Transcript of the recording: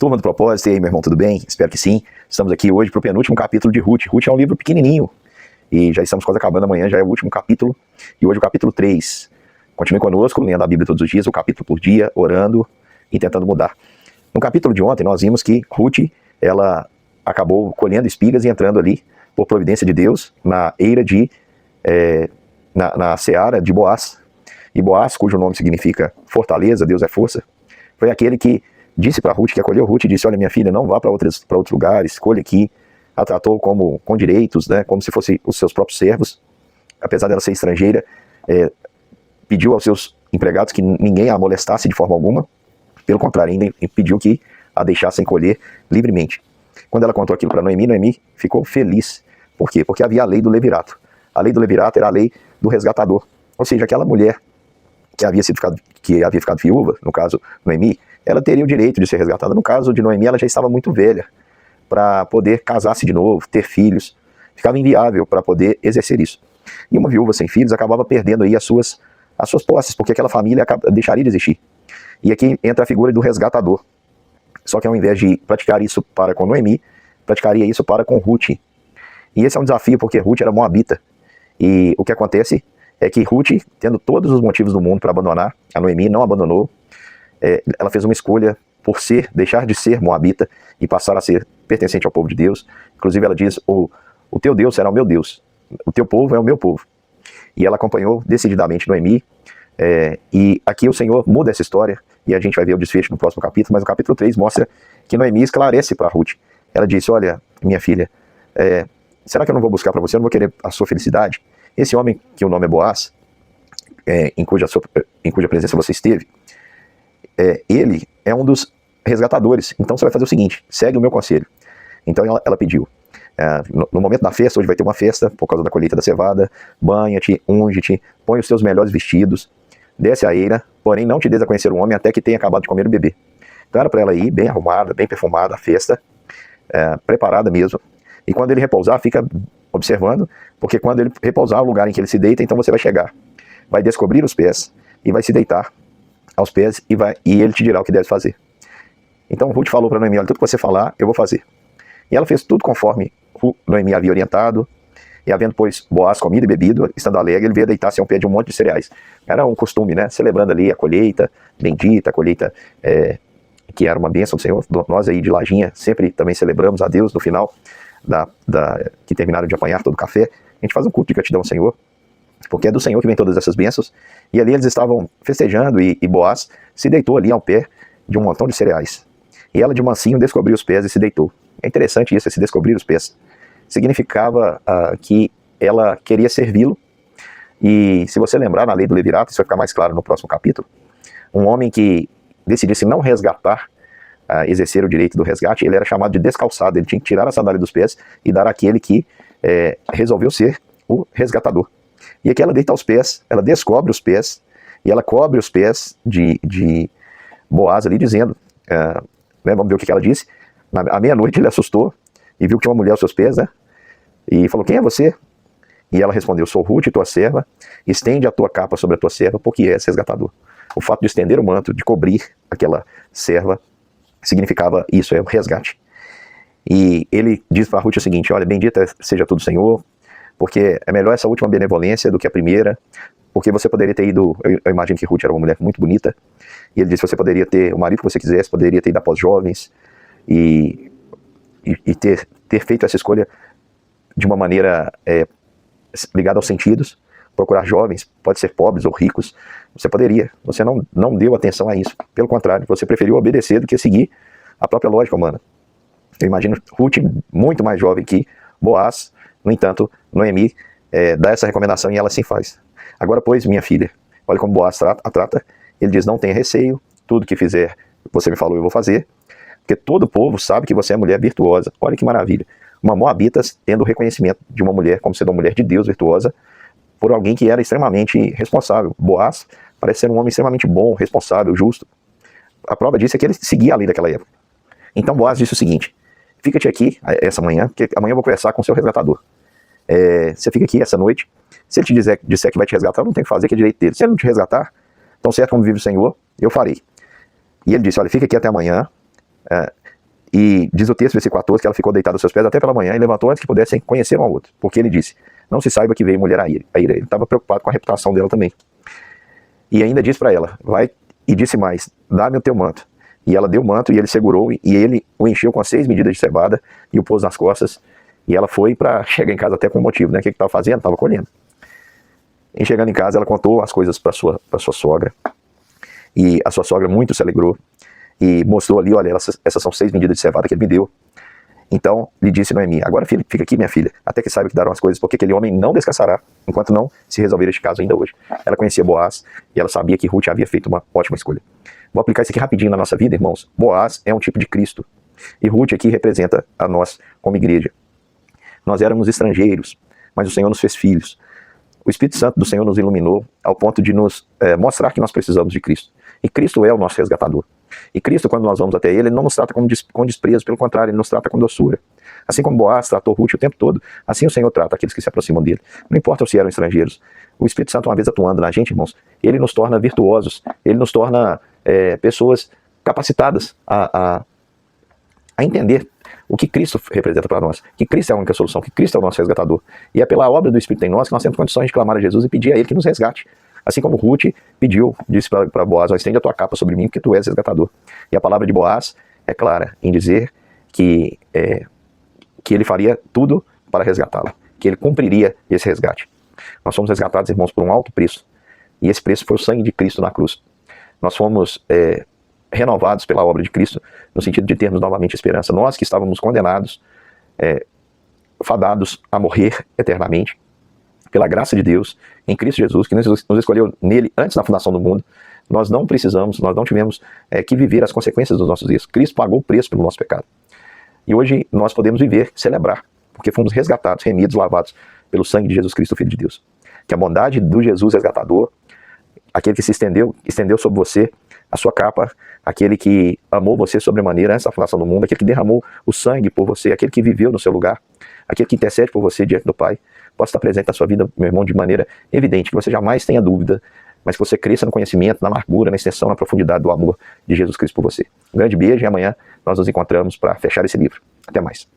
Turma do Propósito, e aí, meu irmão, tudo bem? Espero que sim. Estamos aqui hoje para o penúltimo capítulo de Ruth. Ruth é um livro pequenininho e já estamos quase acabando, amanhã já é o último capítulo. E hoje o capítulo 3. Continue conosco, lendo a Bíblia todos os dias, um capítulo por dia, orando e tentando mudar. No capítulo de ontem nós vimos que Ruth, ela acabou colhendo espigas e entrando ali, por providência de Deus, na eira na seara de Boaz. E Boaz, cujo nome significa fortaleza, Deus é força, foi aquele que disse para Ruth, que acolheu Ruth e disse: olha, minha filha, não vá para outros lugares, escolha aqui. A tratou com direitos, né, como se fossem os seus próprios servos. Apesar dela ser estrangeira, pediu aos seus empregados que ninguém a molestasse de forma alguma. Pelo contrário, ainda pediu que a deixassem colher livremente. Quando ela contou aquilo para Noemi, Noemi ficou feliz. Por quê? Porque havia a lei do levirato. A lei do levirato era a lei do resgatador. Ou seja, aquela mulher que havia ficado viúva, no caso Noemi, ela teria o direito de ser resgatada. No caso de Noemi, ela já estava muito velha para poder casar-se de novo, ter filhos. Ficava inviável para poder exercer isso. E uma viúva sem filhos acabava perdendo aí as suas posses, porque aquela família deixaria de existir. E aqui entra a figura do resgatador. Só que ao invés de praticar isso para com Noemi, praticaria isso para com Ruth. E esse é um desafio, porque Ruth era moabita. E o que acontece é que Ruth, tendo todos os motivos do mundo para abandonar, a Noemi não abandonou. Ela fez uma escolha por deixar de ser moabita e passar a ser pertencente ao povo de Deus. Inclusive ela diz: o teu Deus será o meu Deus, o teu povo é o meu povo. E ela acompanhou decididamente Noemi, e aqui o Senhor muda essa história, e a gente vai ver o desfecho no próximo capítulo, mas o capítulo 3 mostra que Noemi esclarece para Ruth. Ela disse: olha, minha filha, será que eu não vou buscar para você, eu não vou querer a sua felicidade? Esse homem, que o nome é Boaz, em cuja presença você esteve, ele é um dos resgatadores. Então você vai fazer o seguinte: segue o meu conselho. Então ela pediu: no momento da festa, hoje vai ter uma festa por causa da colheita da cevada, banha-te, unge-te, põe os teus melhores vestidos, desce a eira, porém não te des a conhecer o homem até que tenha acabado de comer e beber. Então era para ela ir bem arrumada, bem perfumada, a festa, preparada mesmo. E quando ele repousar, fica observando, porque quando ele repousar, o lugar em que ele se deita, então você vai chegar, vai descobrir os pés e vai se deitar aos pés e ele te dirá o que deve fazer. Então Ruth falou para Noemi: olha, tudo que você falar, eu vou fazer. E ela fez tudo conforme Noemi havia orientado, e havendo, pois, Boaz comido e bebido, estando alegre, ele veio deitar-se ao pé de um monte de cereais. Era um costume, né, celebrando ali a colheita bendita, a colheita que era uma bênção do Senhor. Nós aí de Lajinha sempre também celebramos a Deus no final que terminaram de apanhar todo o café. A gente faz um culto de gratidão ao Senhor, porque é do Senhor que vem todas essas bênçãos. E ali eles estavam festejando, e Boaz se deitou ali ao pé de um montão de cereais. E ela de mansinho descobriu os pés e se deitou. É interessante isso, esse descobrir os pés. Significava que ela queria servi-lo. E se você lembrar, na lei do levirato, isso vai ficar mais claro no próximo capítulo, um homem que decidisse não resgatar, exercer o direito do resgate, ele era chamado de descalçado. Ele tinha que tirar a sandália dos pés e dar àquele que resolveu ser o resgatador. E aqui ela deita aos pés, ela descobre os pés, e ela cobre os pés de Boaz ali, dizendo, vamos ver o que ela disse. À meia-noite ele assustou e viu que tinha uma mulher aos seus pés, né? E falou: quem é você? E ela respondeu: sou Ruth, tua serva, estende a tua capa sobre a tua serva, porque és resgatador. O fato de estender o manto, de cobrir aquela serva, significava isso, o resgate. E ele diz para Ruth o seguinte: olha, bendita seja tudo o Senhor, porque é melhor essa última benevolência do que a primeira, porque você poderia ter ido, eu imagino que Ruth era uma mulher muito bonita, e ele disse: você poderia ter o marido que você quisesse, poderia ter ido após jovens, e ter feito essa escolha de uma maneira ligada aos sentidos, procurar jovens, pode ser pobres ou ricos, você poderia, você não deu atenção a isso, pelo contrário, você preferiu obedecer do que seguir a própria lógica humana. Eu imagino Ruth muito mais jovem que Boaz. No entanto, Noemi dá essa recomendação e ela assim faz. Agora, pois, minha filha, olha como Boaz a trata. Ele diz: não tenha receio, tudo que fizer, você me falou, eu vou fazer, porque todo o povo sabe que você é mulher virtuosa. Olha que maravilha. Uma moabita tendo o reconhecimento de uma mulher como sendo uma mulher de Deus, virtuosa, por alguém que era extremamente responsável. Boaz parece ser um homem extremamente bom, responsável, justo. A prova disso é que ele seguia a lei daquela época. Então Boaz disse o seguinte: fica-te aqui essa manhã, porque amanhã eu vou conversar com o seu resgatador. Você fica aqui essa noite. Se ele te disser que vai te resgatar, não tem o que fazer, que é direito dele. Se ele não te resgatar, tão certo como vive o Senhor, eu farei. E ele disse: olha, fica aqui até amanhã, E diz o texto, versículo 14, que ela ficou deitada aos seus pés até pela manhã e levantou antes que pudessem conhecer um ao outro. Porque ele disse, não se saiba que veio mulher a ira. Ele estava preocupado com a reputação dela também. E ainda disse para ela, vai, e disse mais, dá-me o teu manto. E ela deu o manto e ele segurou, e ele o encheu com 6 medidas de cevada e o pôs nas costas. E ela foi para chegar em casa até com um motivo, né? O que estava fazendo? Estava colhendo. E chegando em casa, ela contou as coisas para sua sogra. E a sua sogra muito se alegrou. E mostrou ali, olha, essas são 6 medidas de cevada que ele me deu. Então lhe disse Noemi, agora filha, fica aqui minha filha, até que saiba que darão as coisas, porque aquele homem não descansará, enquanto não se resolver este caso ainda hoje. Ela conhecia Boaz, e ela sabia que Ruth havia feito uma ótima escolha. Vou aplicar isso aqui rapidinho na nossa vida, irmãos. Boaz é um tipo de Cristo. E Ruth aqui representa a nós como igreja. Nós éramos estrangeiros, mas o Senhor nos fez filhos. O Espírito Santo do Senhor nos iluminou ao ponto de nos mostrar que nós precisamos de Cristo. E Cristo é o nosso resgatador. E Cristo, quando nós vamos até Ele, Ele não nos trata com desprezo, pelo contrário, Ele nos trata com doçura. Assim como Boaz tratou Ruth o tempo todo, assim o Senhor trata aqueles que se aproximam dele. Não importa se eram estrangeiros. O Espírito Santo, uma vez atuando na gente, irmãos, Ele nos torna virtuosos, Ele nos torna pessoas capacitadas a entender o que Cristo representa para nós, que Cristo é a única solução, que Cristo é o nosso resgatador. E é pela obra do Espírito em nós que nós temos condições de clamar a Jesus e pedir a Ele que nos resgate. Assim como Ruth pediu, disse para Boaz, estende a tua capa sobre mim, porque tu és resgatador. E a palavra de Boaz é clara em dizer que ele faria tudo para resgatá-la, que ele cumpriria esse resgate. Nós fomos resgatados, irmãos, por um alto preço, e esse preço foi o sangue de Cristo na cruz. Nós fomos renovados pela obra de Cristo, no sentido de termos novamente esperança. Nós que estávamos condenados, fadados a morrer eternamente, pela graça de Deus, em Cristo Jesus, que nos escolheu nele antes da fundação do mundo, nós não tivemos que viver as consequências dos nossos erros. Cristo pagou o preço pelo nosso pecado. E hoje nós podemos viver, celebrar, porque fomos resgatados, remidos, lavados pelo sangue de Jesus Cristo, Filho de Deus. Que a bondade do Jesus resgatador, aquele que se estendeu sobre você a sua capa, aquele que amou você sobremaneira antes da fundação do mundo, aquele que derramou o sangue por você, aquele que viveu no seu lugar, aquele que intercede por você diante do Pai, possa estar presente na sua vida, meu irmão, de maneira evidente, que você jamais tenha dúvida, mas que você cresça no conhecimento, na largura, na extensão, na profundidade do amor de Jesus Cristo por você. Um grande beijo e amanhã nós nos encontramos para fechar esse livro. Até mais.